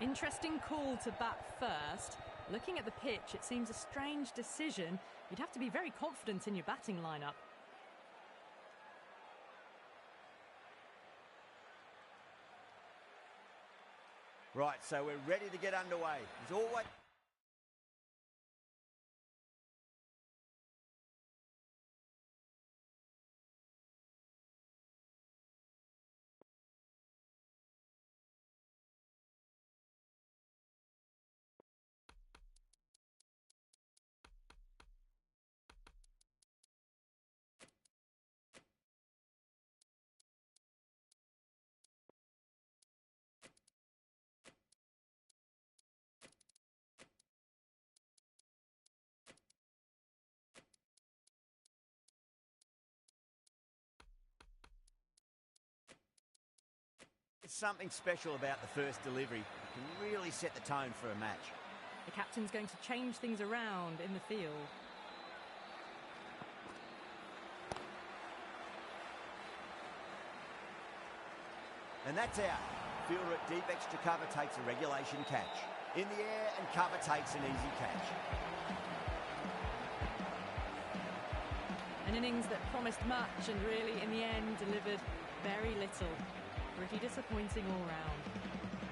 Interesting call to bat first. Looking at the pitch, it seems a strange decision. You'd have to be very confident in your batting lineup. Right, so we're ready to get underway. As always... It's something special about the first delivery. It can really set the tone for a match. The captain's going to change things around in the field. And that's out. Fielder at deep extra cover takes a regulation catch. In the air and cover takes an easy catch. An innings that promised much and really in the end delivered very little. Pretty disappointing all round.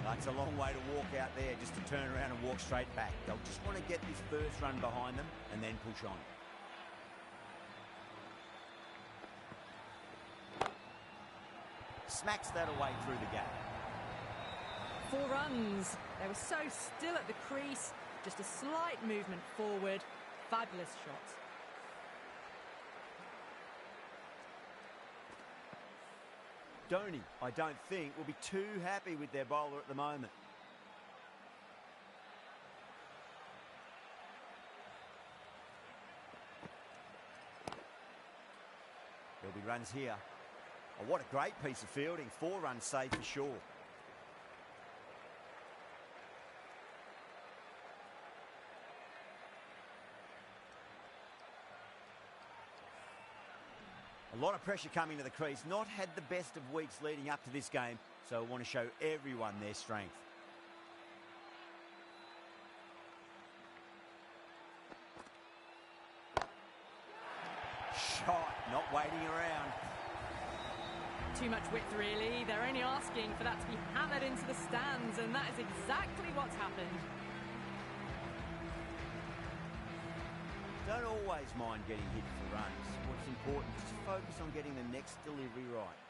That's a long way to walk out there just to turn around and walk straight back. They'll just want to get this first run behind them and then push on. Smacks that away through the gap. 4 runs. They were so still at the crease. Just a slight movement forward. Fabulous shot. Dhoni, I don't think, will be too happy with their bowler at the moment. There'll be runs here. Oh, what a great piece of fielding. 4 runs saved for sure. A lot of pressure coming to the crease. Not had the best of weeks leading up to this game, so I want to show everyone their strength. Shot, not waiting around. Too much width, really. They're only asking for that to be hammered into the stands, and that is exactly what's happened. Don't always mind getting hit for runs. What's important is to focus on getting the next delivery right.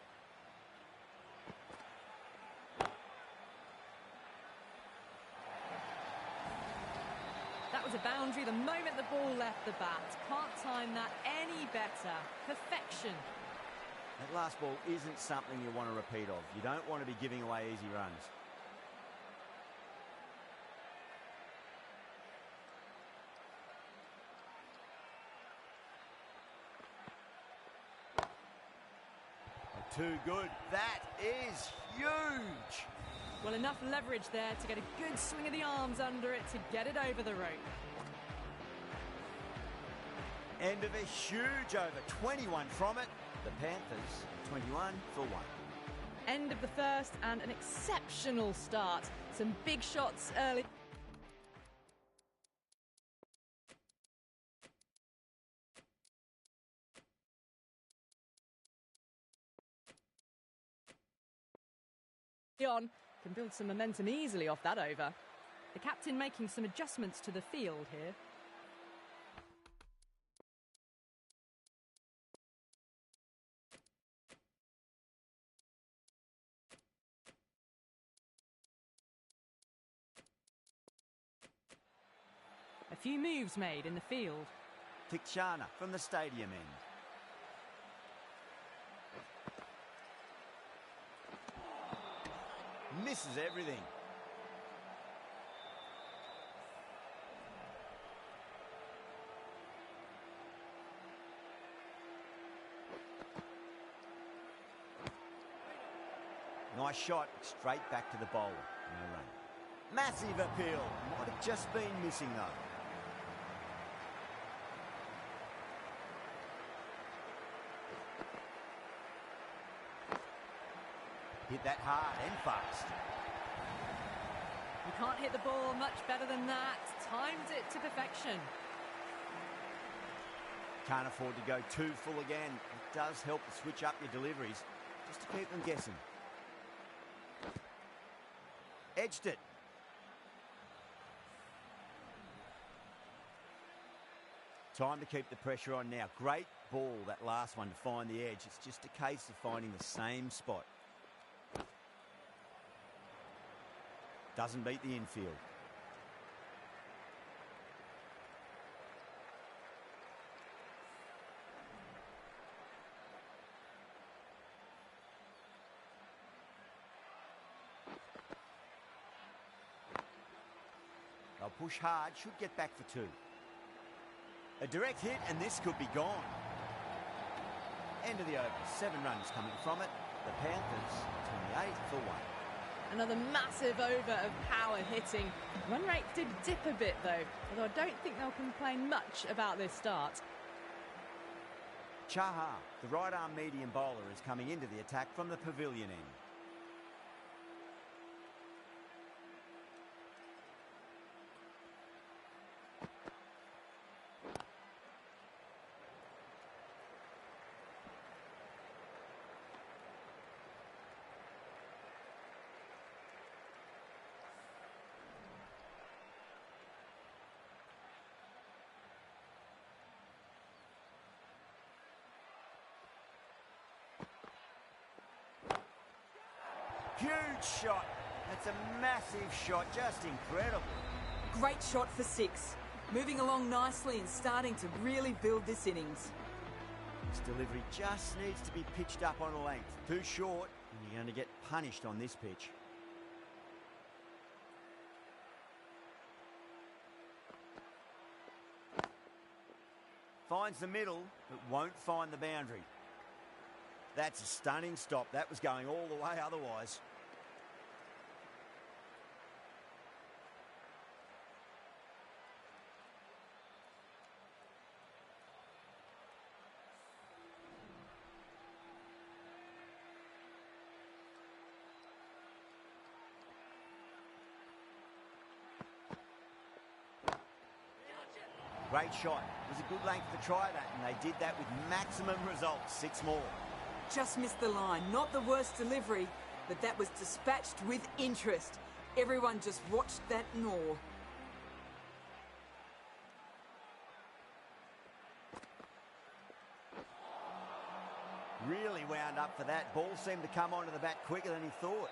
That was a boundary the moment the ball left the bat. Can't time that any better. Perfection. That last ball isn't something you want to repeat of. You don't want to be giving away easy runs. Too good. That is huge. Well, enough leverage there to get a good swing of the arms under it to get it over the rope. End of a huge over. 21 from it. The Panthers, 21 for 1. End of the first and an exceptional start. Some big shots early. On can build some momentum easily off that over. The captain making some adjustments to the field here. A few moves made in the field. Tikshana from the stadium end. Misses everything. Nice shot, straight back to the bowler. No run. Massive appeal. Might have just been missing though. Hit that hard and fast. Can't hit the ball much better than that. Timed it to perfection. Can't afford to go too full again. It does help to switch up your deliveries, just to keep them guessing. Edged it. Time to keep the pressure on now. Great ball, that last one, to find the edge. It's just a case of finding the same spot. Doesn't beat the infield. They'll push hard, should get back for two. A direct hit, and this could be gone. End of the over. 7 runs coming from it. The Panthers 28 for 1. Another massive over of power hitting. Run rate did dip a bit though, although I don't think they'll complain much about this start. Chaha, the right-arm medium bowler, is coming into the attack from the pavilion end. Huge shot. That's a massive shot, just incredible. Great shot for 6. Moving along nicely and starting to really build this innings. This delivery just needs to be pitched up on a length. Too short, and you're going to get punished on this pitch. Finds the middle, but won't find the boundary. That's a stunning stop. That was going all the way otherwise. Great shot. It was a good length to try that, and they did that with maximum results. 6 more. Just missed the line. Not the worst delivery, but that was dispatched with interest. Everyone just watched that gnaw. Really wound up for that. Ball seemed to come onto the bat quicker than he thought.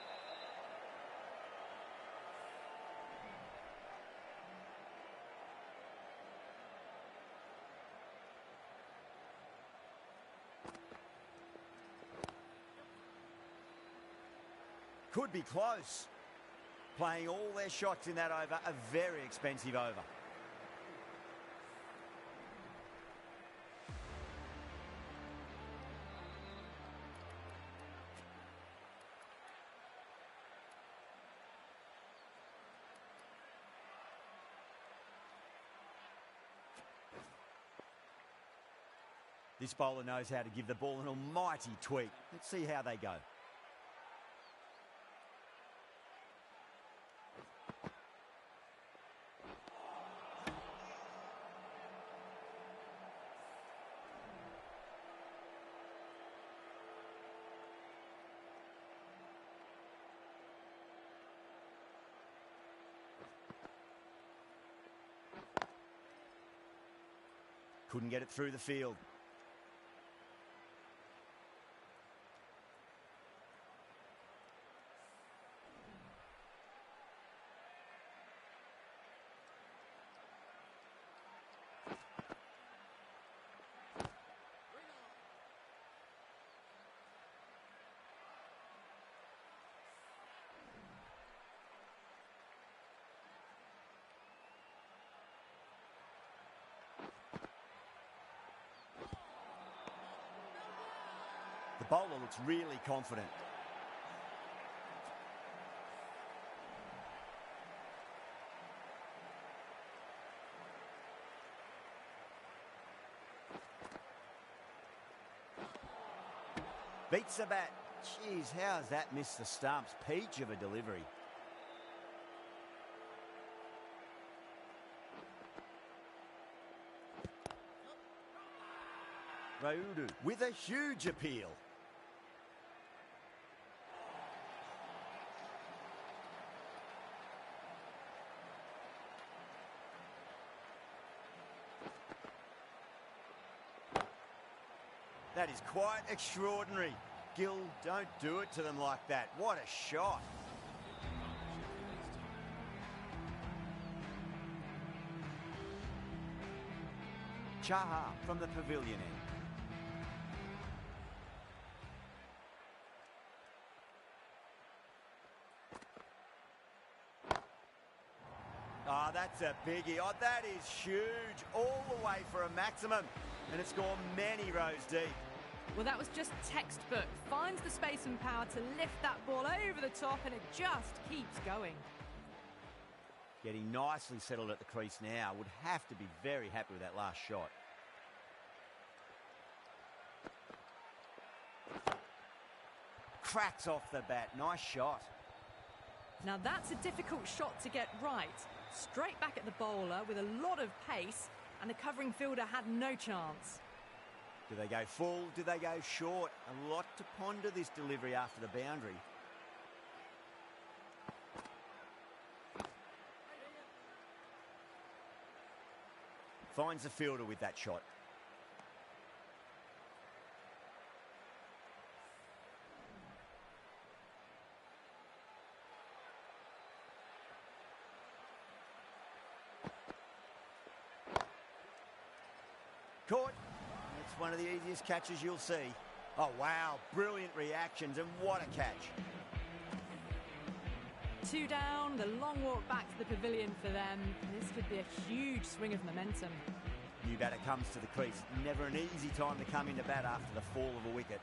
Could be close. Playing all their shots in that over, a very expensive over. This bowler knows how to give the ball an almighty tweak. Let's see how they go. Couldn't get it through the field. The bowler looks really confident. Beats the bat. Jeez, how has that missed the stumps? Peach of a delivery. Raudu with a huge appeal. That is quite extraordinary. Gill, don't do it to them like that. What a shot. Chaha from the pavilion end. Oh, that's a biggie. Oh, that is huge. All the way for a maximum. And it's gone many rows deep. Well, that was just textbook. Finds the space and power to lift that ball over the top, and it just keeps going. Getting nicely settled at the crease now. Would have to be very happy with that last shot. Cracks off the bat. Nice shot. Now that's a difficult shot to get right. Straight back at the bowler with a lot of pace, and the covering fielder had no chance. Do they go full? Do they go short? A lot to ponder this delivery after the boundary. Finds the fielder with that shot. Caught. It's one of the easiest catches you'll see. Oh, wow. Brilliant reactions, and what a catch. 2 down, the long walk back to the pavilion for them. This could be a huge swing of momentum. New batter comes to the crease. Never an easy time to come into bat after the fall of a wicket.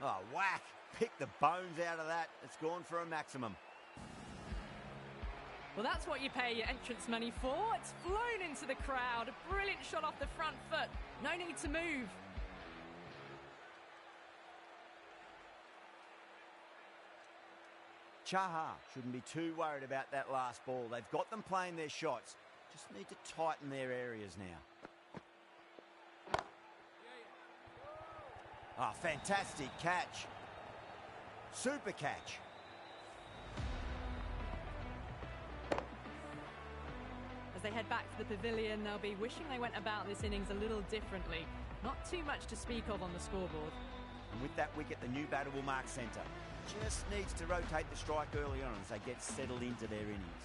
Oh, whack. Pick the bones out of that. It's gone for a maximum. Well, that's what you pay your entrance money for. It's flown into the crowd. A brilliant shot off the front foot. No need to move. Chaha shouldn't be too worried about that last ball. They've got them playing their shots. Just need to tighten their areas now. Ah, fantastic catch. Super catch. As they head back to the pavilion, they'll be wishing they went about this innings a little differently. Not too much to speak of on the scoreboard. And with that wicket, the new batter will mark centre. Just needs to rotate the strike early on as they get settled into their innings.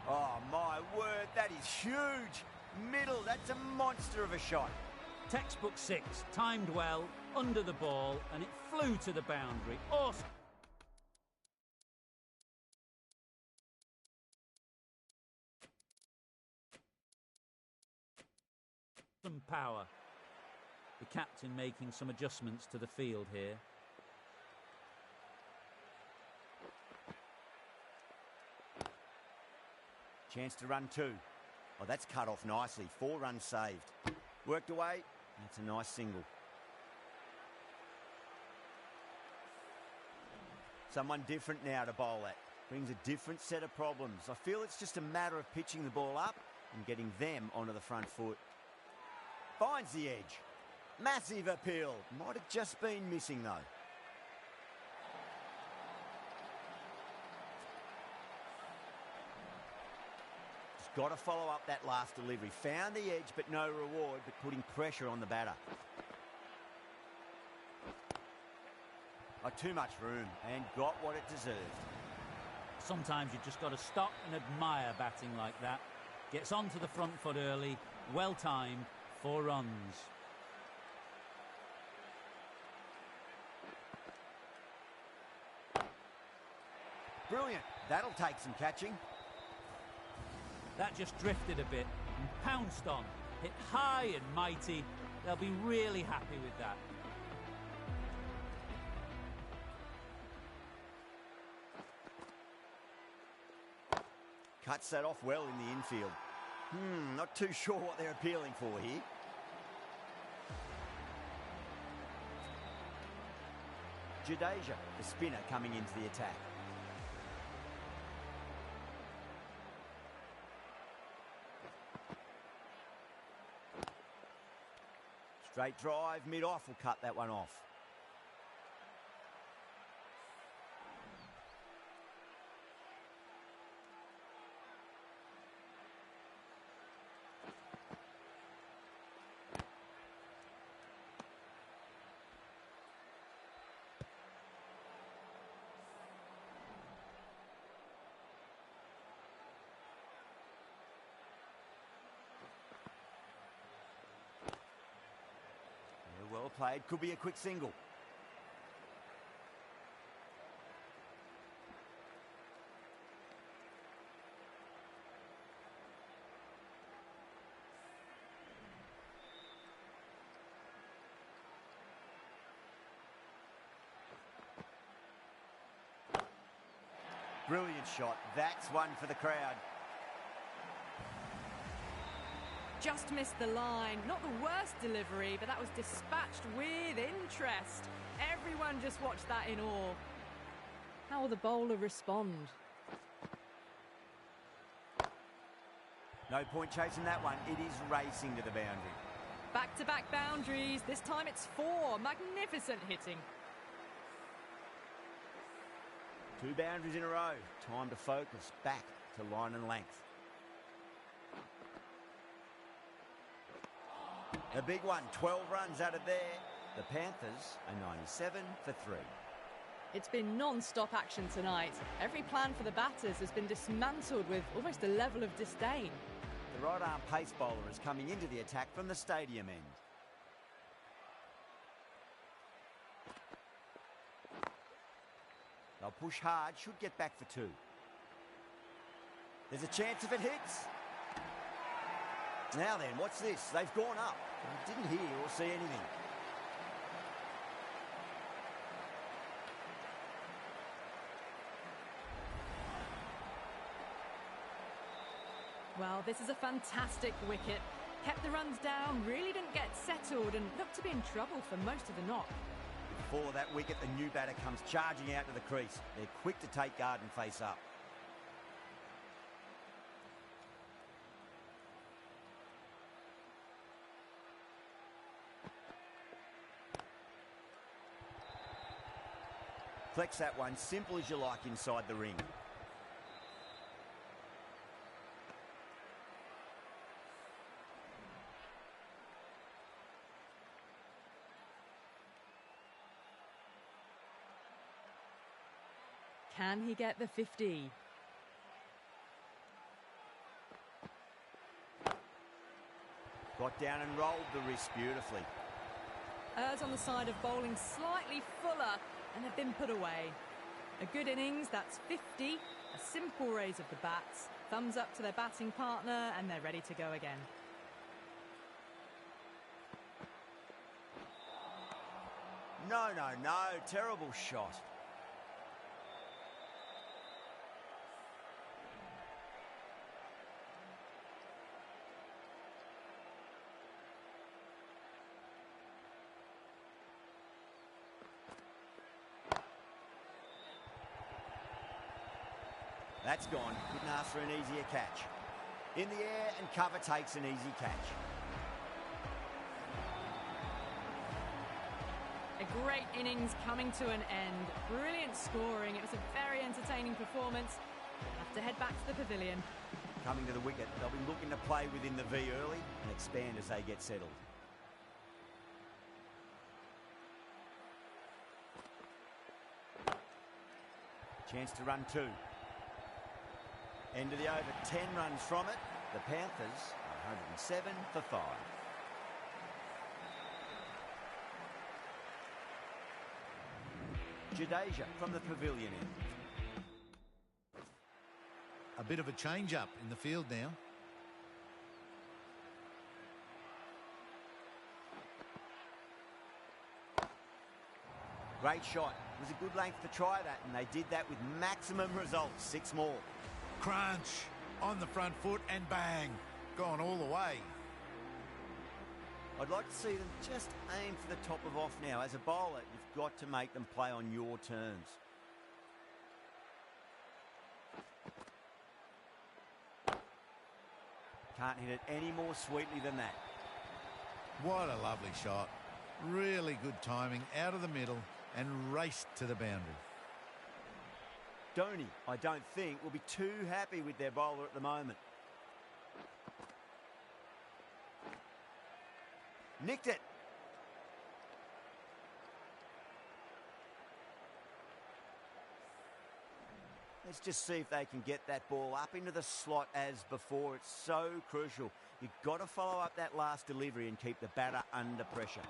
Oh, my word, that is huge. Middle, that's a monster of a shot. Textbook 6, timed well, under the ball, and it flew to the boundary. Awesome. Some power. The captain making some adjustments to the field here. Chance to run 2. Oh, that's cut off nicely. 4 runs saved. Worked away. That's a nice single. Someone different now to bowl at. Brings a different set of problems. I feel it's just a matter of pitching the ball up and getting them onto the front foot. Finds the edge. Massive appeal. Might have just been missing though. Just got to follow up that last delivery. Found the edge but no reward, but putting pressure on the batter. Oh, too much room and got what it deserved. Sometimes you just got to stop and admire batting like that. Gets onto the front foot early, well timed, 4 runs. Brilliant. That'll take some catching. That just drifted a bit and pounced on. Hit high and mighty. They'll be really happy with that. Cuts that off well in the infield. Not too sure what they're appealing for here. Jadeja, the spinner, coming into the attack. Straight drive, mid-off will cut that one off. Well played, could be a quick single. Brilliant shot, that's one for the crowd. Just missed the line. Not the worst delivery, but that was dispatched with interest. Everyone just watched that in awe. How will the bowler respond? No point chasing that one. It is racing to the boundary. Back-to-back boundaries. This time it's 4. Magnificent hitting. 2 boundaries in a row. Time to focus back to line and length. A big one, 12 runs out of there. The Panthers are 97 for 3. It's been non-stop action tonight. Every plan for the batters has been dismantled with almost a level of disdain. The right-arm pace bowler is coming into the attack from the stadium end. They'll push hard, should get back for 2. There's a chance if it hits. Now then, what's this? They've gone up. I didn't hear or see anything. Well, this is a fantastic wicket. Kept the runs down, really didn't get settled and looked to be in trouble for most of the knock. Before that wicket, the new batter comes charging out to the crease. They're quick to take guard and face up. Flex that one, simple as you like inside the ring. Can he get the 50? Got down and rolled the wrist beautifully. Errs on the side of bowling slightly fuller and have been put away. A good innings, that's 50. A simple raise of the bats. Thumbs up to their batting partner and they're ready to go again. No, no, no. Terrible shot. That's gone. Couldn't ask for an easier catch. In the air and cover takes an easy catch. A great innings coming to an end. Brilliant scoring. It was a very entertaining performance. We'll have to head back to the pavilion. Coming to the wicket, they'll be looking to play within the V early and expand as they get settled. Chance to run 2. End of the over, 10 runs from it. The Panthers are 107 for 5. Jadeja from the pavilion end. A bit of a change-up in the field now. Great shot. It was a good length to try that, and they did that with maximum results. 6 more. Crunch on the front foot and bang, gone all the way. I'd like to see them just aim for the top of off now. As a bowler, you've got to make them play on your terms. Can't hit it any more sweetly than that. What a lovely shot. Really good timing out of the middle and raced to the boundary. Dhoni, I don't think, will be too happy with their bowler at the moment. Nicked it. Let's just see if they can get that ball up into the slot as before. It's so crucial. You've got to follow up that last delivery and keep the batter under pressure.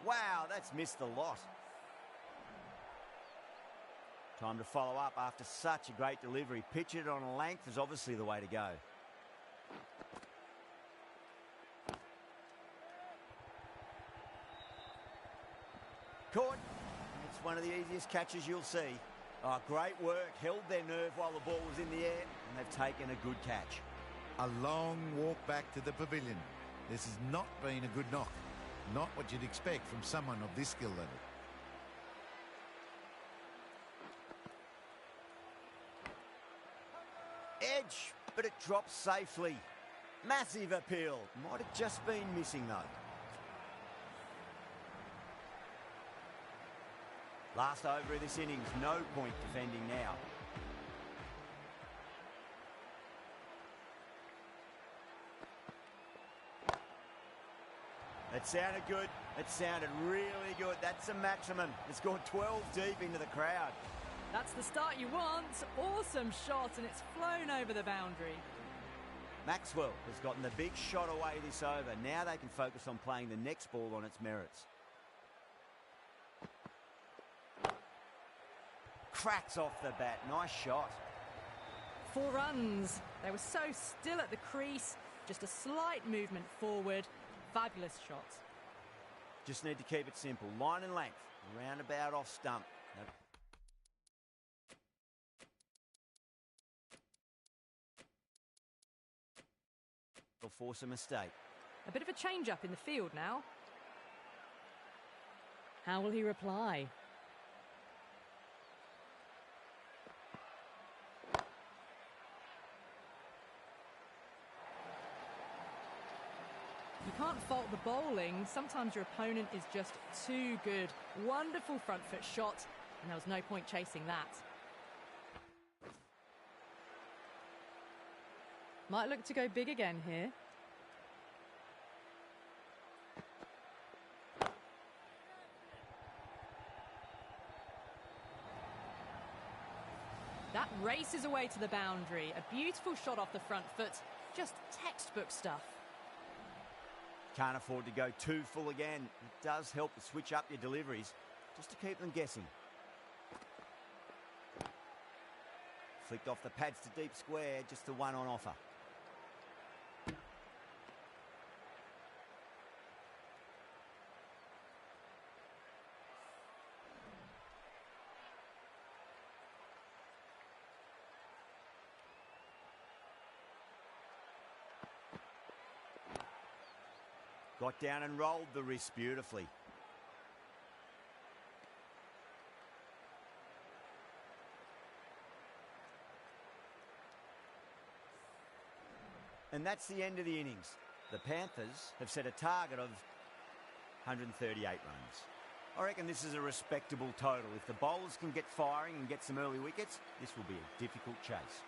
Wow, that's missed the lot. Time to follow up after such a great delivery. Pitch it on a length is obviously the way to go. Caught. It's one of the easiest catches you'll see. Oh, great work. Held their nerve while the ball was in the air, and they've taken a good catch. A long walk back to the pavilion. This has not been a good knock. Not what you'd expect from someone of this skill level. Edge, but it drops safely. Massive appeal. Might have just been missing, though. Last over of this innings, no point defending now. It sounded good. It sounded really good. That's a maximum. It's gone 12 deep into the crowd. That's the start you want. Awesome shot, and it's flown over the boundary. Maxwell has gotten the big shot away this over. Now they can focus on playing the next ball on its merits. Cracks off the bat. Nice shot. 4 runs. They were so still at the crease. Just a slight movement forward. Fabulous shot. Just need to keep it simple. Line and length. Roundabout off stump. Will force a mistake. A bit of a change-up in the field now. How will he reply? You can't fault the bowling. Sometimes your opponent is just too good. Wonderful front foot shot, and there was no point chasing that. Might look to go big again here. That races away to the boundary. A beautiful shot off the front foot. Just textbook stuff. Can't afford to go too full again. It does help to switch up your deliveries, just to keep them guessing. Flicked off the pads to deep square, just the one on offer. Got down and rolled the wrist beautifully. And that's the end of the innings. The Panthers have set a target of 138 runs. I reckon this is a respectable total. If the bowlers can get firing and get some early wickets, this will be a difficult chase.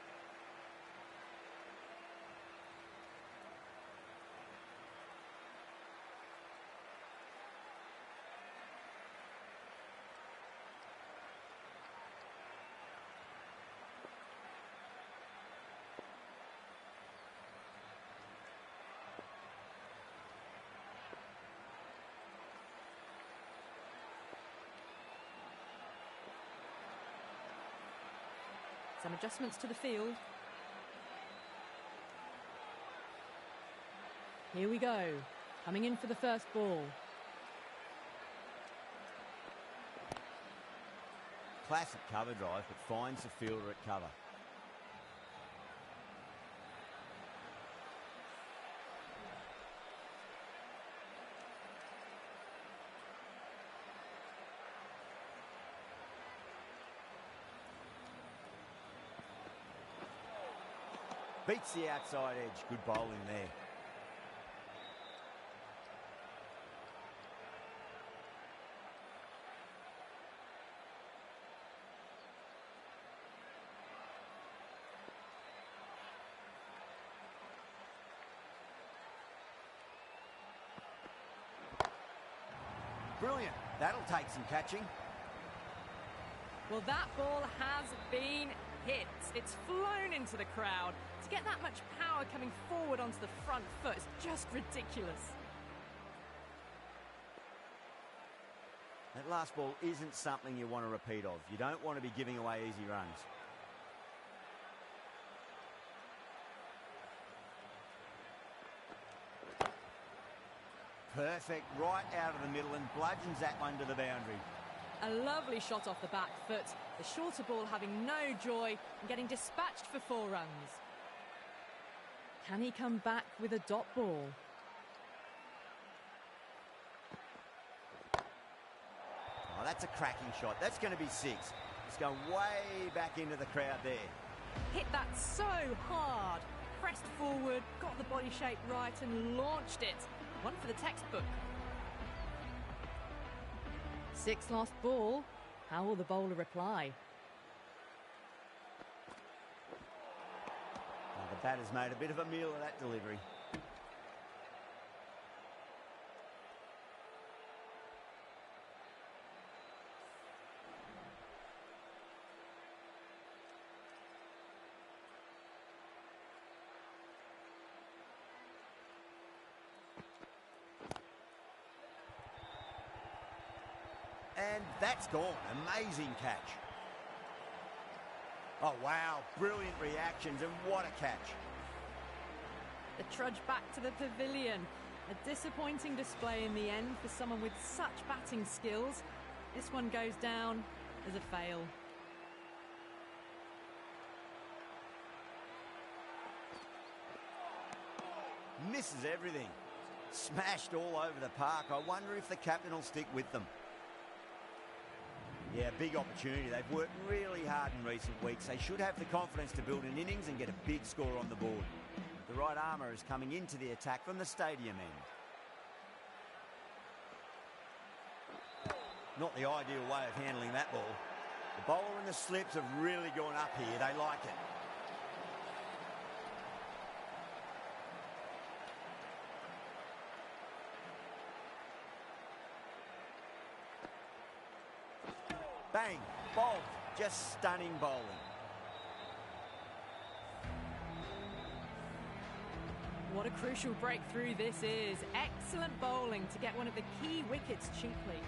Some adjustments to the field. Here we go. Coming in for the first ball. Classic cover drive, but finds the fielder at cover. Beats the outside edge. Good bowling there. Brilliant. That'll take some catching. Well, that ball has been hit. It's flown into the crowd. To get that much power coming forward onto the front foot is just ridiculous. That last ball isn't something you want to repeat of. You don't want to be giving away easy runs. Perfect, right out of the middle and bludgeons that one to the boundary. A lovely shot off the back foot. The shorter ball having no joy and getting dispatched for 4 runs. Can he come back with a dot ball? Oh, that's a cracking shot. That's going to be 6. It's going way back into the crowd there. Hit that so hard. Pressed forward, got the body shape right and launched it. One for the textbook. 6 lost ball. How will the bowler reply? Oh, the batter's made a bit of a meal of that delivery. And that's gone. Amazing catch. Oh, wow. Brilliant reactions and what a catch. The trudge back to the pavilion. A disappointing display in the end for someone with such batting skills. This one goes down as a fail. Misses everything. Smashed all over the park. I wonder if the captain will stick with them. Yeah, big opportunity. They've worked really hard in recent weeks. They should have the confidence to build an innings and get a big score on the board. The right armour is coming into the attack from the stadium end. Not the ideal way of handling that ball. The bowler and the slips have really gone up here. They like it. Bang, bowled, just stunning bowling. What a crucial breakthrough this is. Excellent bowling to get one of the key wickets cheaply.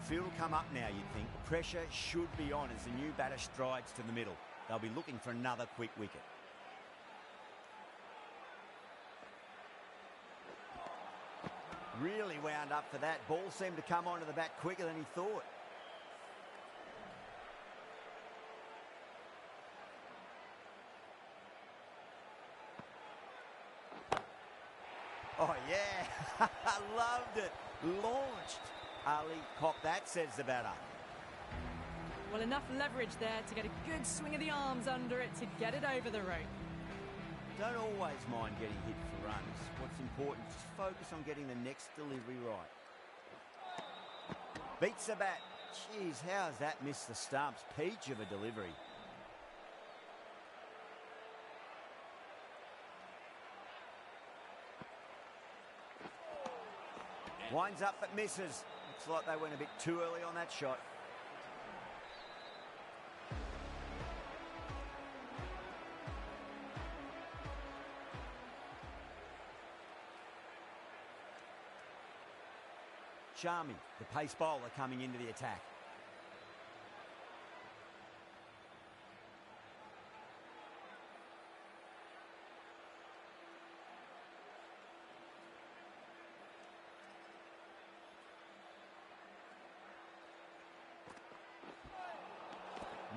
The field will come up now, you'd think. Pressure should be on as the new batter strides to the middle. They'll be looking for another quick wicket. Really wound up for that. Ball seemed to come onto the bat quicker than he thought. Oh, yeah. Loved it. Launched. Ali copped that, says the batter. Well, enough leverage there to get a good swing of the arms under it to get it over the rope. Don't always mind getting hit for runs. What's important is focus on getting the next delivery right. Beats the bat. Jeez, how has that missed the stumps? Peach of a delivery. Winds up but misses. Looks like they went a bit too early on that shot. Sharmi, the pace bowler, coming into the attack.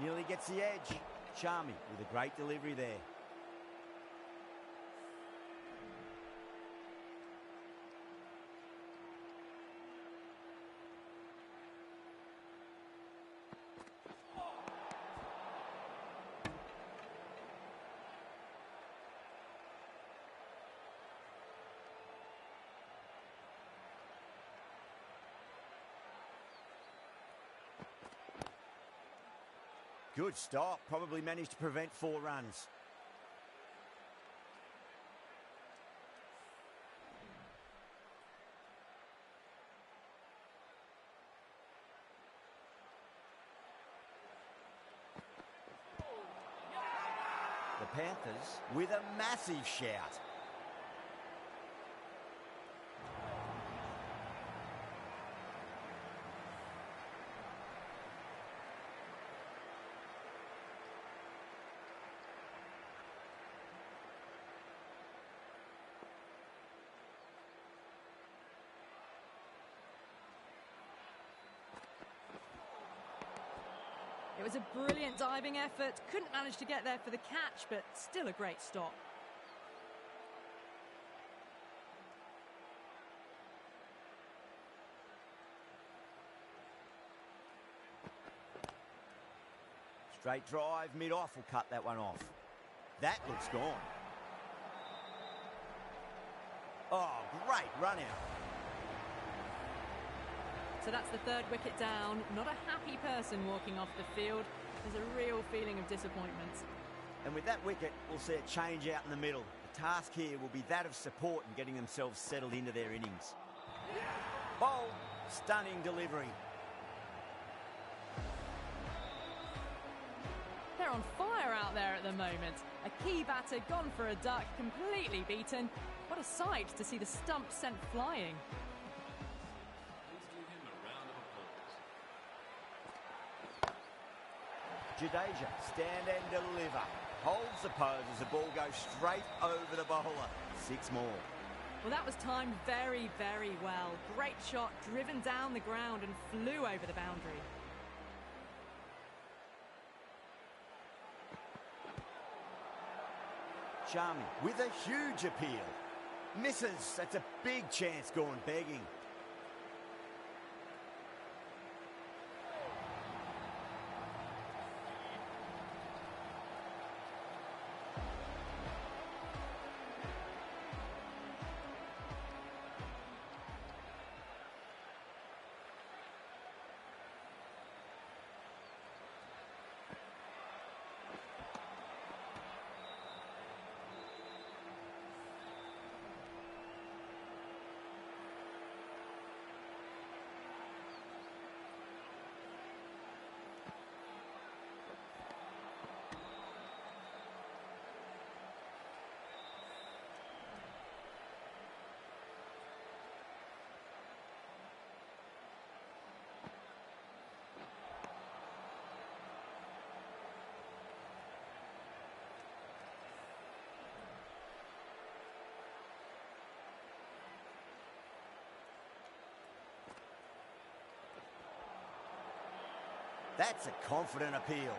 Nearly gets the edge. Sharmi with a great delivery there. Good stop. Probably managed to prevent 4 runs. The Panthers with a massive shout. It was a brilliant diving effort. Couldn't manage to get there for the catch, but still a great stop. Straight drive, mid-off will cut that one off. That looks gone. Oh, great run out. So that's the 3rd wicket down. Not a happy person walking off the field. There's a real feeling of disappointment. And with that wicket, we'll see a change out in the middle. The task here will be that of support and getting themselves settled into their innings. Bowl, stunning delivery. They're on fire out there at the moment. A key batter gone for a duck, completely beaten. What a sight to see the stump sent flying. Jadeja, stand and deliver. Holds the pose as the ball goes straight over the bowler. 6 more. Well, that was timed very, very well. Great shot, driven down the ground and flew over the boundary. Charmy with a huge appeal. Misses. That's a big chance gone begging. That's a confident appeal.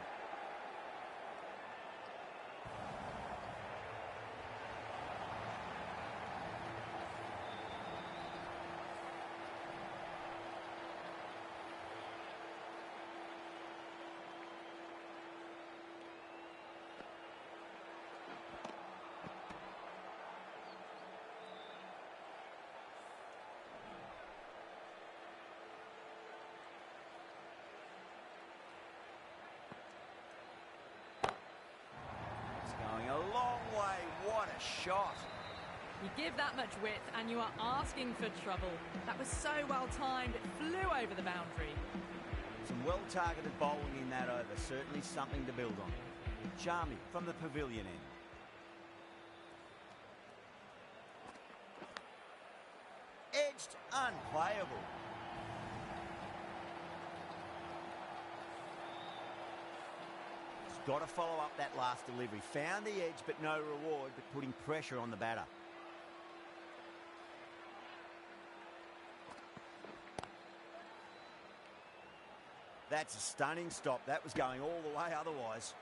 Going a long way. What a shot. You give that much width and you are asking for trouble. That was so well timed, it flew over the boundary. Some well-targeted bowling in that over. Certainly something to build on. Charmy from the pavilion end. Edged, unplayable. Got to follow up that last delivery. Found the edge, but no reward, but putting pressure on the batter. That's a stunning stop. That was going all the way otherwise.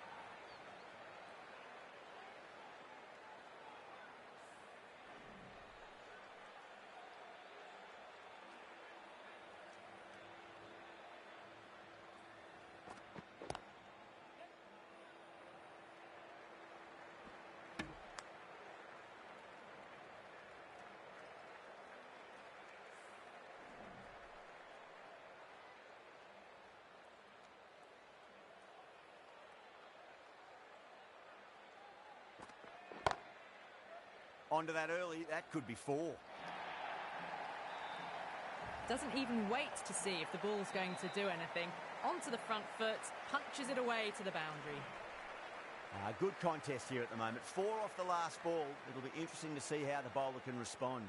Onto that early, that could be 4. Doesn't even wait to see if the ball's going to do anything. Onto the front foot, punches it away to the boundary. Good contest here at the moment. 4 off the last ball. It'll be interesting to see how the bowler can respond.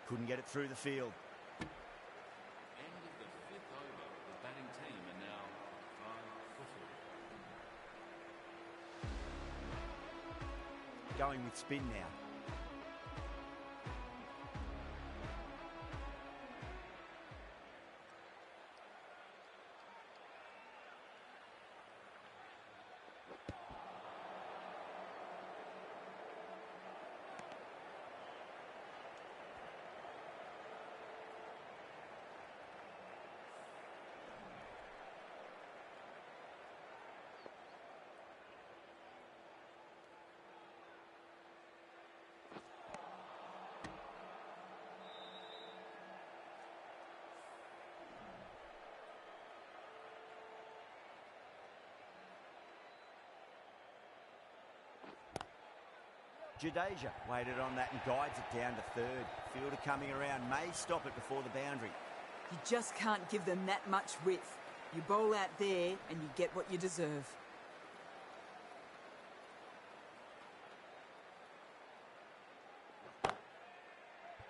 Couldn't get it through the field. End of the 5th over. The batting team are now 5 for 4. Going with spin now. Jadeja waited on that and guides it down to third. Fielder coming around may stop it before the boundary. You just can't give them that much width. You bowl out there and you get what you deserve.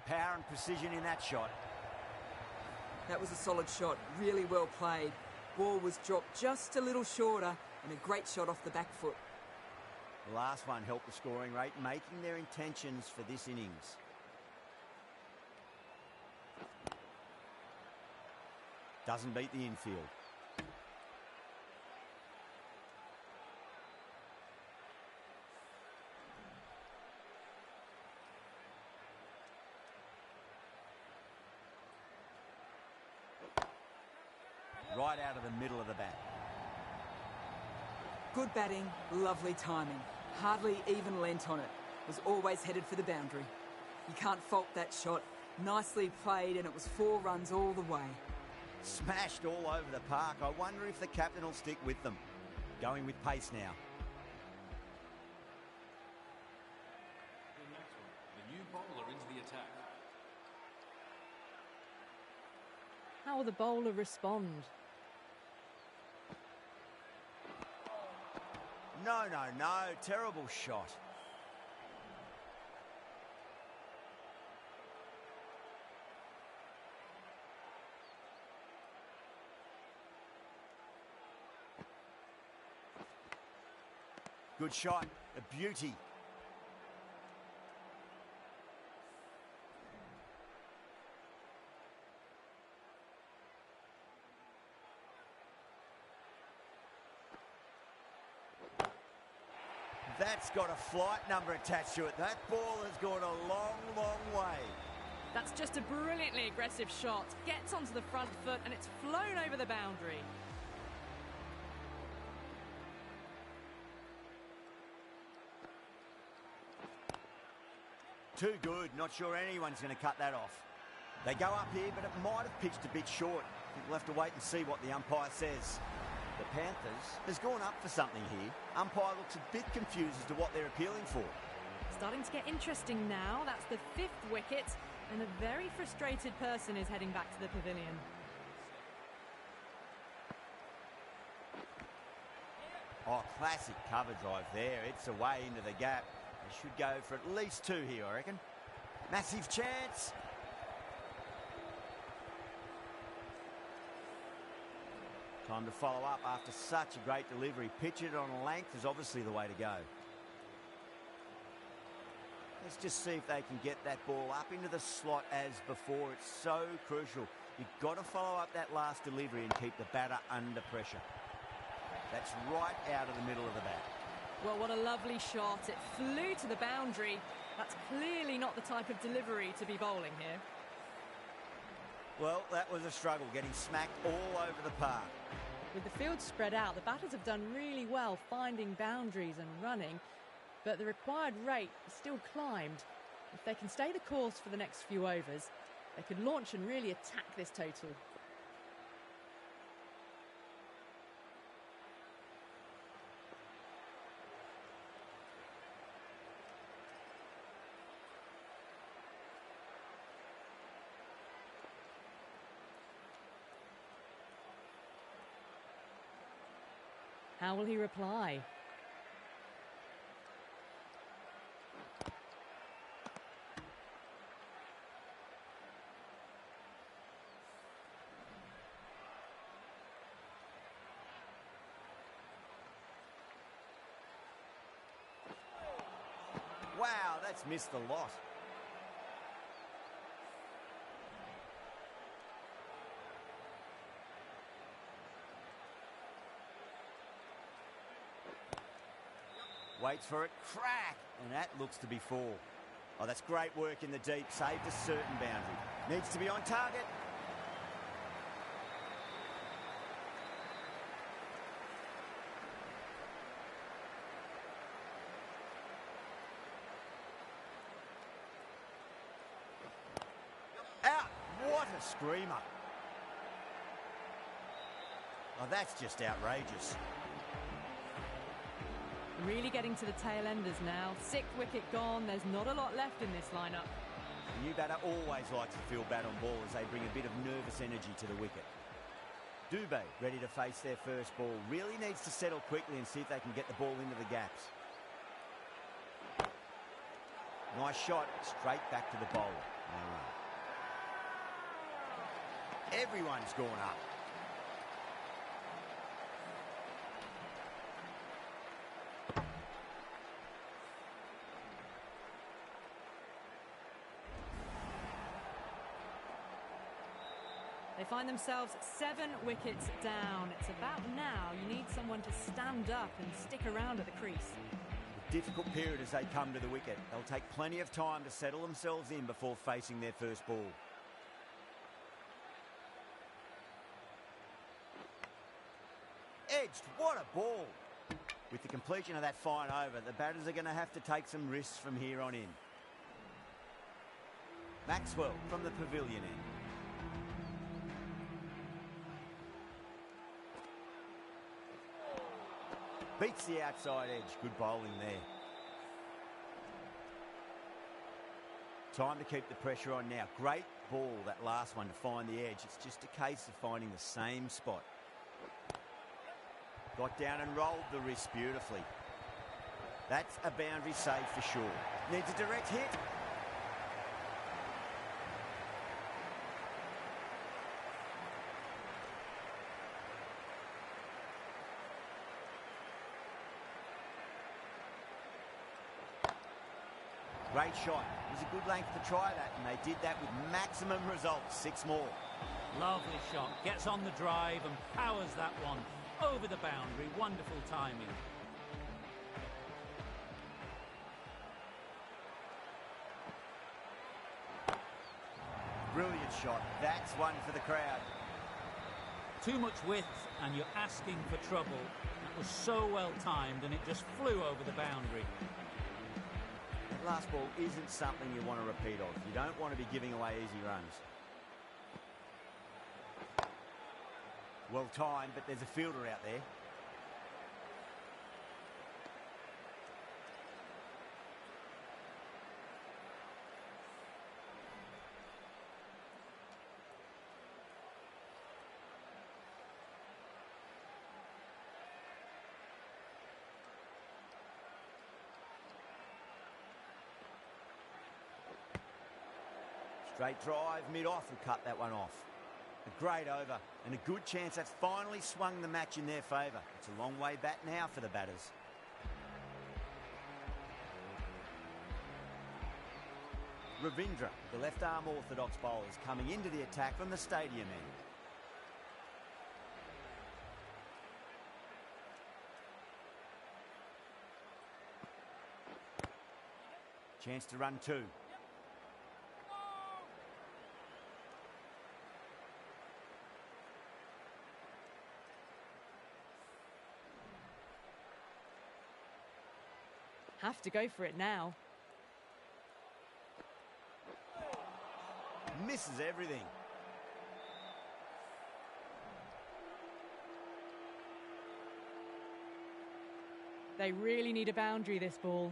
Power and precision in that shot. That was a solid shot, really well played. Ball was dropped just a little shorter and a great shot off the back foot. The last one helped the scoring rate, making their intentions for this innings. Doesn't beat the infield. Right out of the middle of the bat. Good batting, lovely timing. Hardly even leant on it. Was always headed for the boundary. You can't fault that shot. Nicely played, and it was 4 runs all the way. Smashed all over the park. I wonder if the captain will stick with them. Going with pace now. The next one. The new bowler into the attack. How will the bowler respond? No, no, no. Terrible shot. Good shot. A beauty. That's got a flight number attached to it. That ball has gone a long, long way. That's just a brilliantly aggressive shot. Gets onto the front foot and it's flown over the boundary. Too good. Not sure anyone's going to cut that off. They go up here, but it might have pitched a bit short. I think we'll have to wait and see what the umpire says. The Panthers has gone up for something here. Umpire looks a bit confused as to what they're appealing for. Starting to get interesting now. That's the 5th wicket, and a very frustrated person is heading back to the pavilion. Oh, classic cover drive there. It's away into the gap. They should go for at least 2 here, I reckon. Massive chance. Time to follow up after such a great delivery. Pitch it on a length is obviously the way to go. Let's just see if they can get that ball up into the slot as before. It's so crucial. You've got to follow up that last delivery and keep the batter under pressure. That's right out of the middle of the bat. Well, what a lovely shot. It flew to the boundary. That's clearly not the type of delivery to be bowling here. Well, that was a struggle, getting smacked all over the park. With the field spread out, the batters have done really well finding boundaries and running, but the required rate has still climbed. If they can stay the course for the next few overs, they could launch and really attack this total. How will he reply? Wow, that's missed the lot. Waits for it, crack, and that looks to be 4. Oh, that's great work in the deep, saved a certain boundary. Needs to be on target. Out! What a screamer! Oh, that's just outrageous. Really getting to the tail enders now. 6th wicket gone. There's not a lot left in this lineup. The new batter always likes to feel bat on ball as they bring a bit of nervous energy to the wicket. Dubé ready to face their first ball. Really needs to settle quickly and see if they can get the ball into the gaps. Nice shot, straight back to the bowler. No run. Everyone's gone up. They find themselves 7 wickets down. It's about now you need someone to stand up and stick around at the crease. A difficult period as they come to the wicket. They'll take plenty of time to settle themselves in before facing their first ball. Edged, what a ball! With the completion of that fine over, the batters are going to have to take some risks from here on in. Maxwell from the pavilion end. Beats the outside edge. Good bowling there. Time to keep the pressure on now. Great ball, that last one, to find the edge. It's just a case of finding the same spot. Got down and rolled the wrist beautifully. That's a boundary save for sure. Needs a direct hit. Great shot. It was a good length to try that, and they did that with maximum results. 6 more. Lovely shot. Gets on the drive and powers that one over the boundary. Wonderful timing. Brilliant shot. That's one for the crowd. Too much width and you're asking for trouble. That was so well timed and it just flew over the boundary. That last ball isn't something you want to repeat of. You don't want to be giving away easy runs. Well timed, but there's a fielder out there. Straight drive, mid-off, will cut that one off. A great over and a good chance that's finally swung the match in their favour. It's a long way back now for the batters. Ravindra, the left-arm orthodox bowler, is coming into the attack from the stadium end. Chance to run 2. Have to go for it now. Misses everything. They really need a boundary, this ball.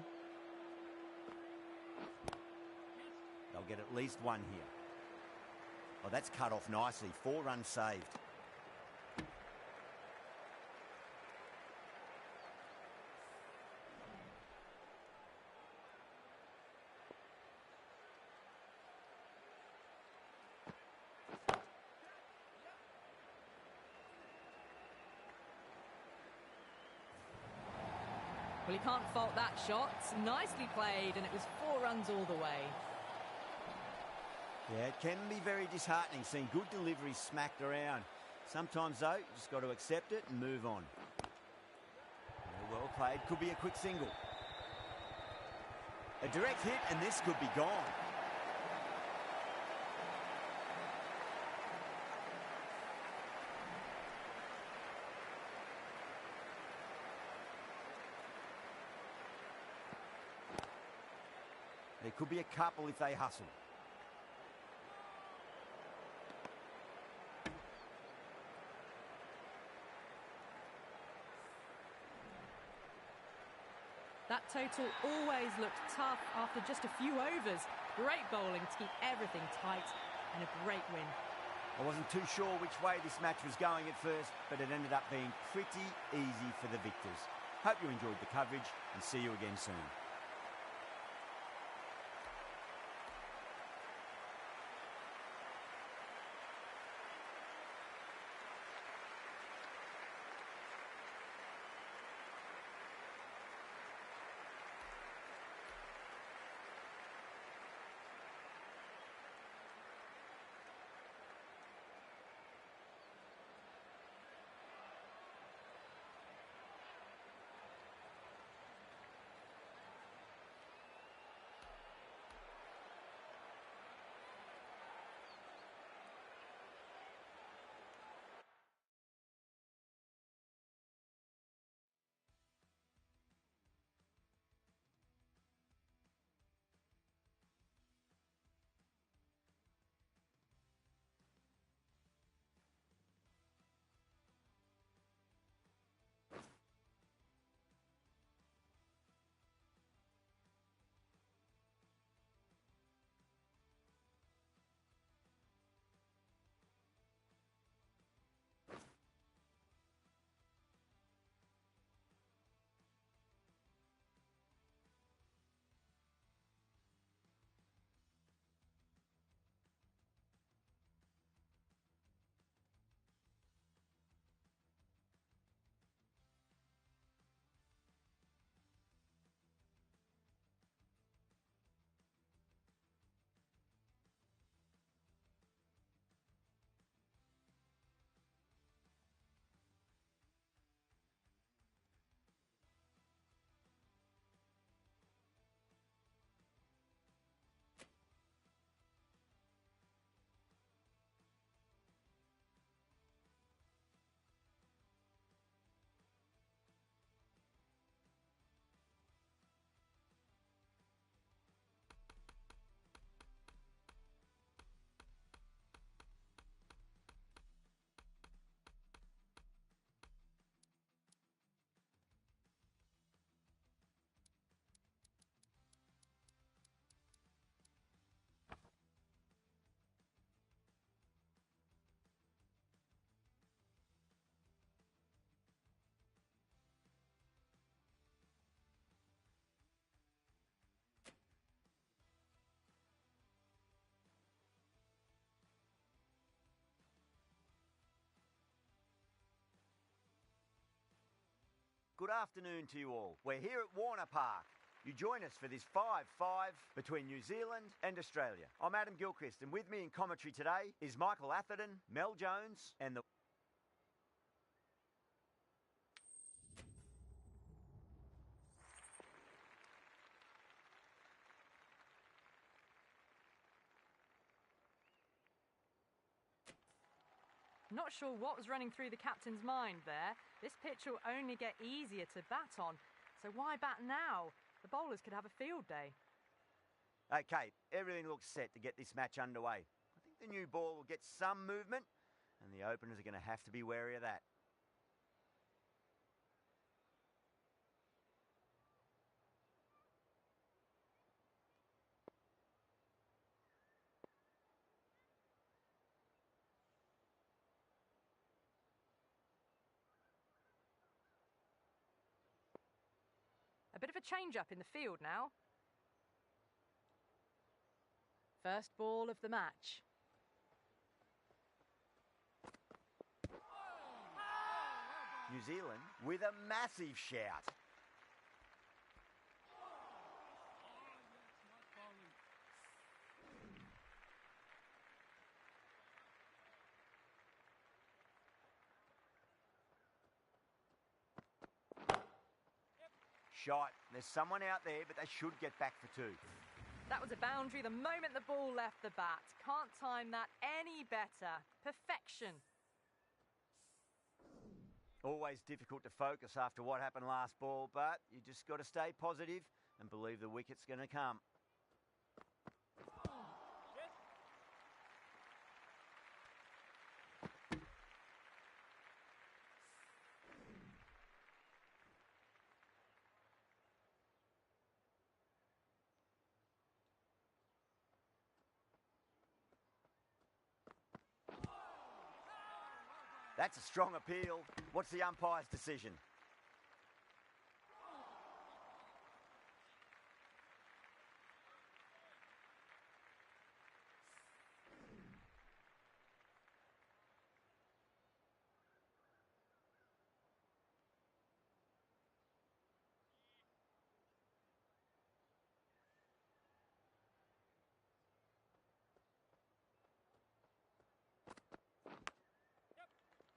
They'll get at least one here. Oh, that's cut off nicely. 4 runs saved. Well, he can't fault that shot. Nicely played, and it was 4 runs all the way. Yeah, it can be very disheartening seeing good deliveries smacked around. Sometimes, though, you just got to accept it and move on. Well played. Could be a quick single. A direct hit, and this could be gone. There could be a couple if they hustle. That total always looked tough after just a few overs. Great bowling to keep everything tight and a great win. I wasn't too sure which way this match was going at first, but it ended up being pretty easy for the victors. Hope you enjoyed the coverage and see you again soon. Good afternoon to you all. We're here at Warner Park. You join us for this 5-5 between New Zealand and Australia. I'm Adam Gilchrist, and with me in commentary today is Michael Atherton, Mel Jones, and the... Not sure what was running through the captain's mind there. This pitch will only get easier to bat on. So why bat now? The bowlers could have a field day. Okay, everything looks set to get this match underway. I think the new ball will get some movement, and the openers are going to have to be wary of that. A bit of a change-up in the field now. First ball of the match. New Zealand with a massive shout. Shot. There's someone out there, but they should get back for two. That was a boundary the moment the ball left the bat. Can't time that any better. Perfection. Always difficult to focus after what happened last ball, but you just got to stay positive and believe the wicket's going to come. That's a strong appeal. What's the umpire's decision?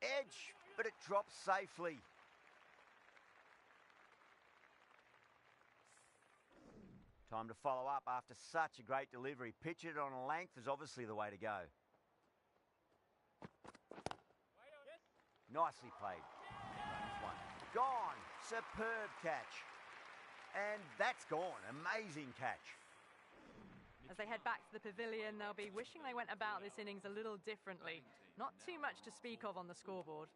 Edge, but it drops safely. Time to follow up after such a great delivery. Pitch it on a length is obviously the way to go. Nicely played. Runs one. Gone. Superb catch. And that's gone. Amazing catch. As they head back to the pavilion, they'll be wishing they went about this innings a little differently. Not too much to speak of on the scoreboard.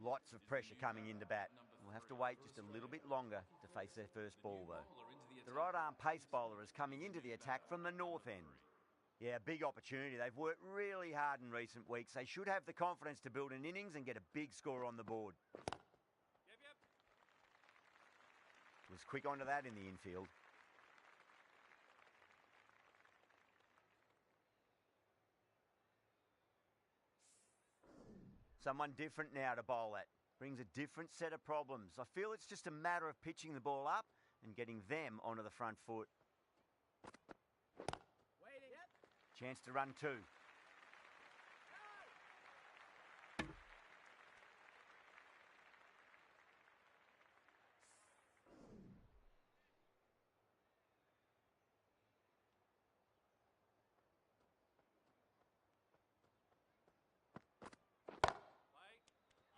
Lots of pressure coming into bat. We'll have to wait just a little bit longer to face their first ball, though. The right-arm pace bowler is coming into the attack from the north end. Yeah, big opportunity. They've worked really hard in recent weeks. They should have the confidence to build an innings and get a big score on the board. Was quick onto that in the infield. Someone different now to bowl at. Brings a different set of problems. I feel it's just a matter of pitching the ball up and getting them onto the front foot. Chance to run two.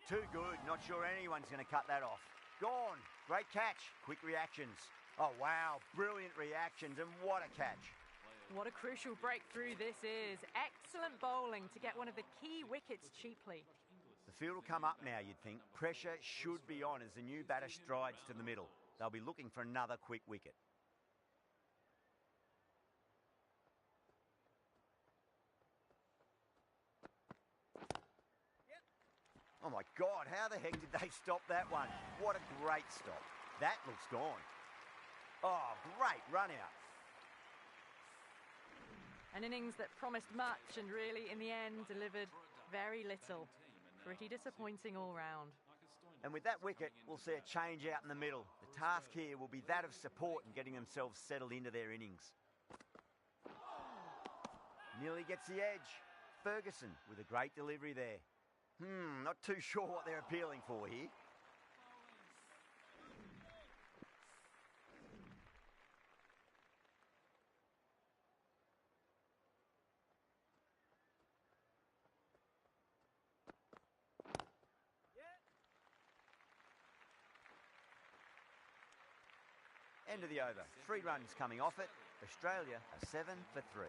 Too good. Not sure anyone's going to cut that off. Gone. Great catch. Quick reactions. Oh, wow. Brilliant reactions. And what a catch. What a crucial breakthrough this is. Excellent bowling to get one of the key wickets cheaply. The field will come up now, you'd think. Pressure should be on as the new batter strides to the middle. They'll be looking for another quick wicket. Oh my God, how the heck did they stop that one? What a great stop. That looks gone. Oh, great run out. An innings that promised much and really, in the end, delivered very little. Pretty disappointing all round. And with that wicket, we'll see a change out in the middle. The task here will be that of support and getting themselves settled into their innings. Nearly gets the edge. Ferguson with a great delivery there. Not too sure what they're appealing for here. End of the over. 3 runs coming off it. Australia are 7 for 3.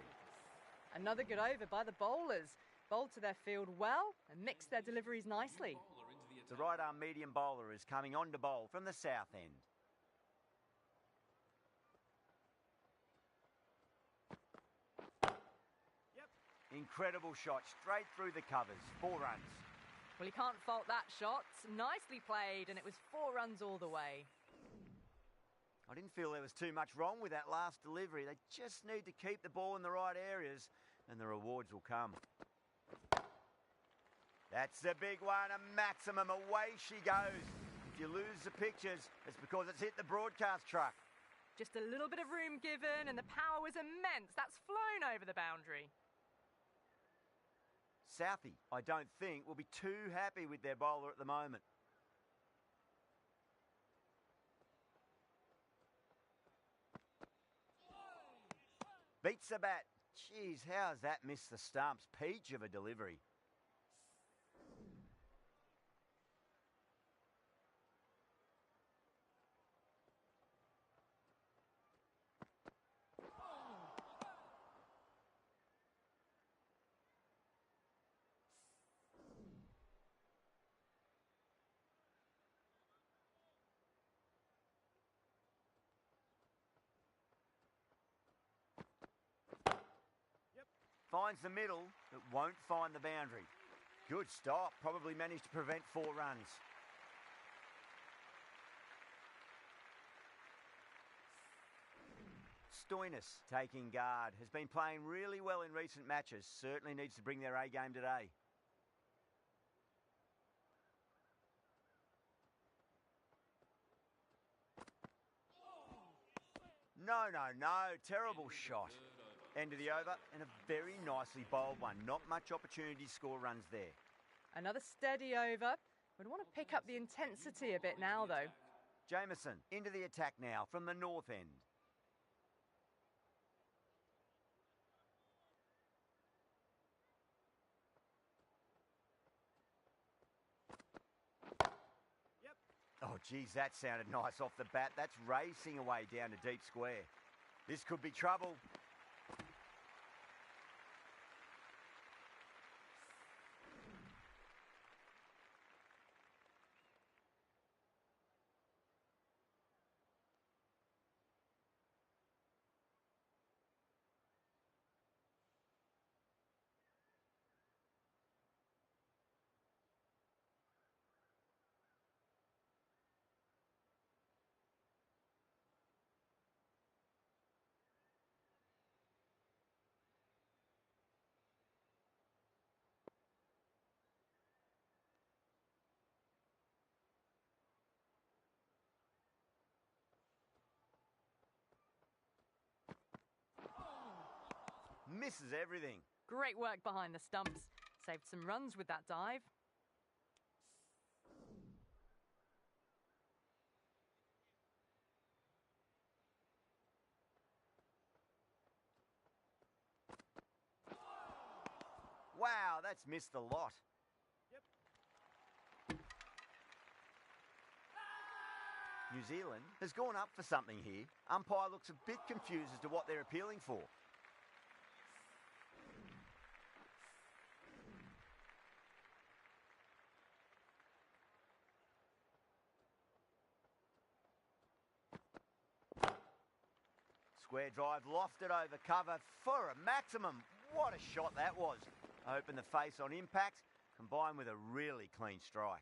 Another good over by the bowlers. Bowled to their field well and mixed their deliveries nicely. The right arm medium bowler is coming on to bowl from the south end. Incredible shot, straight through the covers. 4 runs. Well, you can't fault that shot. Nicely played, and it was 4 runs all the way. I didn't feel there was too much wrong with that last delivery. They just need to keep the ball in the right areas, and the rewards will come. That's a big one, a maximum. Away she goes. If you lose the pictures, it's because it's hit the broadcast truck. Just a little bit of room given, and the power was immense. That's flown over the boundary. Southey, I don't think, will be too happy with their bowler at the moment. Beats the bat. Jeez, how's that missed the stumps? Peach of a delivery. Finds the middle, but won't find the boundary. Good stop. Probably managed to prevent 4 runs. Stoinis taking guard. Has been playing really well in recent matches. Certainly needs to bring their A game today. No. Terrible shot. End of the over, and a very nicely bowled one. Not much opportunity to score runs there. Another steady over. We'd want to pick up the intensity a bit now, though. Jameson into the attack now from the north end. Oh, geez, that sounded nice off the bat. That's racing away down to deep square. This could be trouble. Misses everything. Great work behind the stumps. Saved some runs with that dive. Wow, that's missed a lot. New Zealand has gone up for something here. Umpire looks a bit confused as to what they're appealing for. Square drive lofted over cover for a maximum. What a shot that was. Open the face on impact, combined with a really clean strike.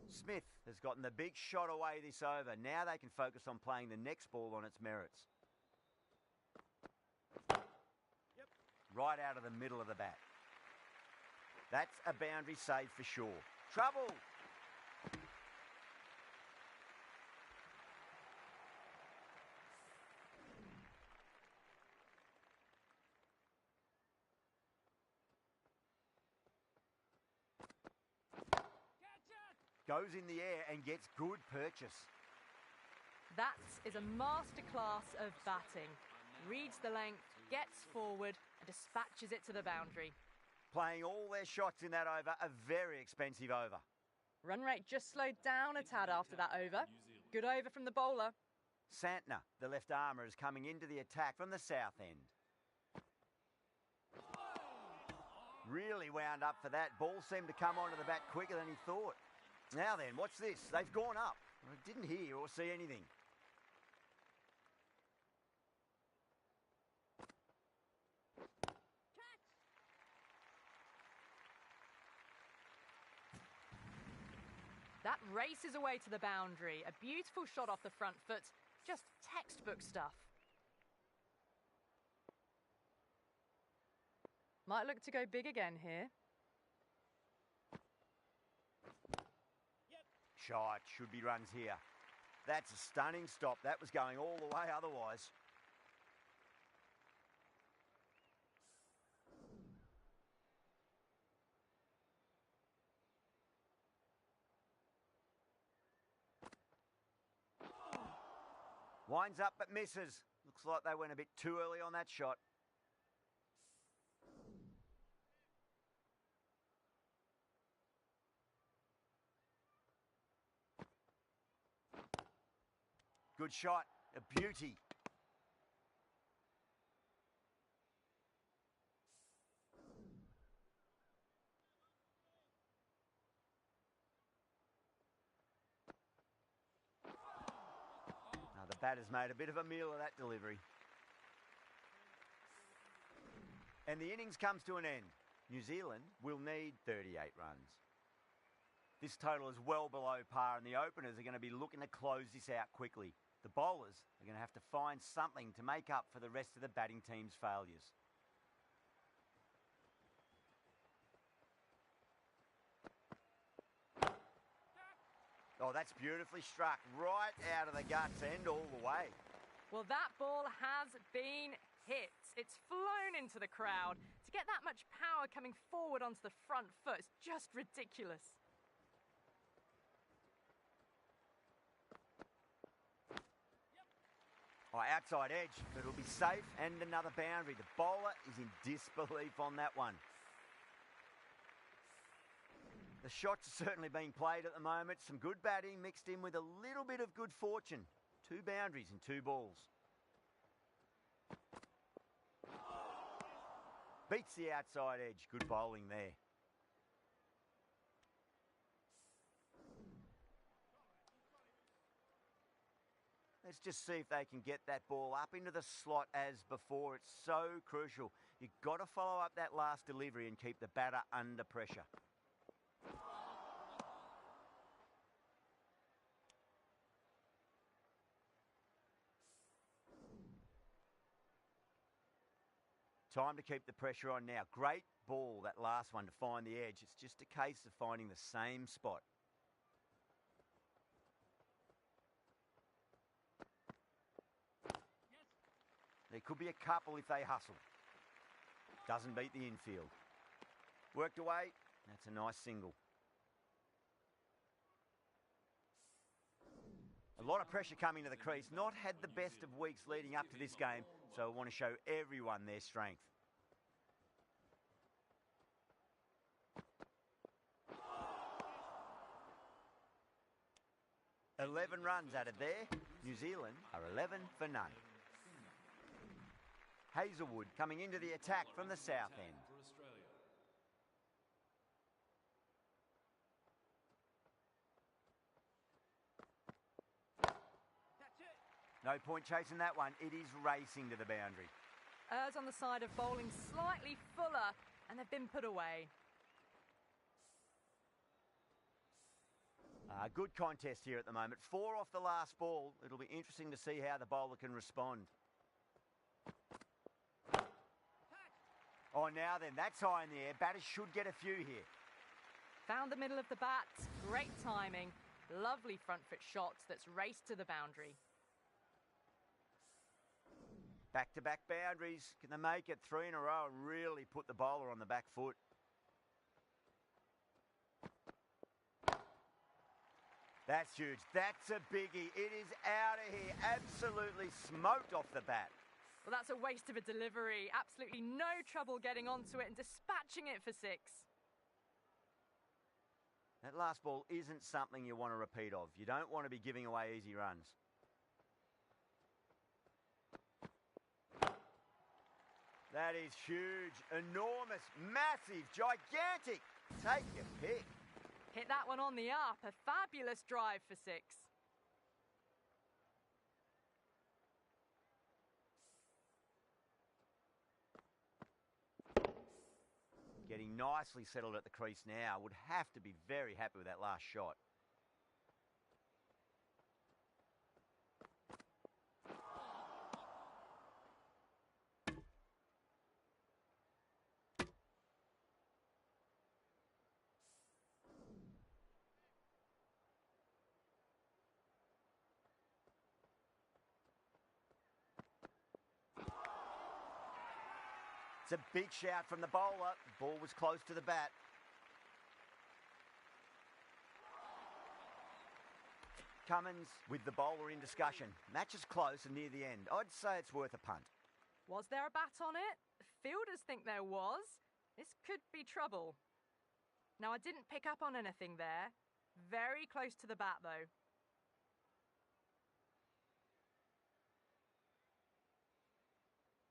Smith has gotten the big shot away this over. Now they can focus on playing the next ball on its merits. Right out of the middle of the bat. That's a boundary save for sure. Trouble! Goes in the air and gets good purchase. That is a masterclass of batting. Reads the length, gets forward and dispatches it to the boundary. Playing all their shots in that over, a very expensive over. Run rate just slowed down a tad after that over. Good over from the bowler. Santner, the left armour, is coming into the attack from the south end. Really wound up for that. Ball seemed to come onto the bat quicker than he thought. Now then, what's this? They've gone up. I didn't hear or see anything. That races away to the boundary. A beautiful shot off the front foot. Just textbook stuff. Might look to go big again here. Shot, should be runs here. That's a stunning stop. That was going all the way otherwise. Winds up but misses. Looks like they went a bit too early on that shot. Good shot, a beauty. Now the batter's made a bit of a meal of that delivery. And the innings comes to an end. New Zealand will need 38 runs. This total is well below par and the openers are going to be looking to close this out quickly. The bowlers are going to have to find something to make up for the rest of the batting team's failures. Oh, that's beautifully struck right out of the guts end all the way. Well, that ball has been hit. It's flown into the crowd. To get that much power coming forward onto the front foot is just ridiculous. Oh, outside edge, but it'll be safe and another boundary. The bowler is in disbelief on that one. The shots are certainly being played at the moment. Some good batting mixed in with a little bit of good fortune. 2 boundaries and 2 balls. Beats the outside edge. Good bowling there. Let's just see if they can get that ball up into the slot as before. It's so crucial. You've got to follow up that last delivery and keep the batter under pressure. Time to keep the pressure on now. Great ball, that last one, to find the edge. It's just a case of finding the same spot. There could be a couple if they hustle. Doesn't beat the infield. Worked away. That's a nice single. A lot of pressure coming to the crease. Not had the best of weeks leading up to this game, so I want to show everyone their strength. "11 runs added there. New Zealand are 11 for none. Hazelwood coming into the attack from the south end. For Australia. No point chasing that one. It is racing to the boundary. Errs on the side of bowling slightly fuller, and they've been put away. Good contest here at the moment. 4 off the last ball. It'll be interesting to see how the bowler can respond. Oh, now then, that's high in the air. Batters should get a few here. Found the middle of the bat. Great timing. Lovely front foot shot that's raced to the boundary. Back-to-back boundaries. Can they make it 3 in a row and really put the bowler on the back foot? That's huge. That's a biggie. It is out of here. Absolutely smoked off the bat. Well, that's a waste of a delivery. Absolutely no trouble getting onto it and dispatching it for 6. That last ball isn't something you want to repeat of. You don't want to be giving away easy runs. That is huge, enormous, massive, gigantic. Take your pick. Hit that one on the up. A fabulous drive for 6. Getting nicely settled at the crease now. Would have to be very happy with that last shot. It's a big shout from the bowler. The ball was close to the bat. Cummins with the bowler in discussion. Match is close and near the end. I'd say it's worth a punt. Was there a bat on it? Fielders think there was. This could be trouble. Now, I didn't pick up on anything there. Very close to the bat, though.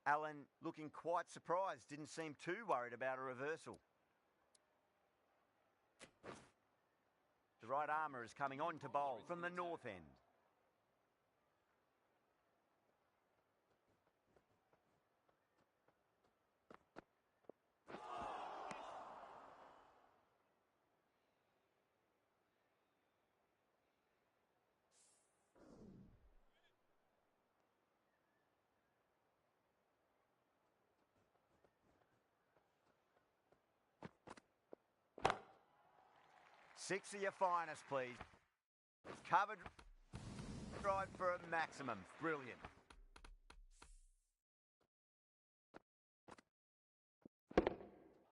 Allen looking quite surprised. Didn't seem too worried about a reversal. The right armour is coming on to bowl from the north end. Six of your finest, please. Covered drive for a maximum. Brilliant.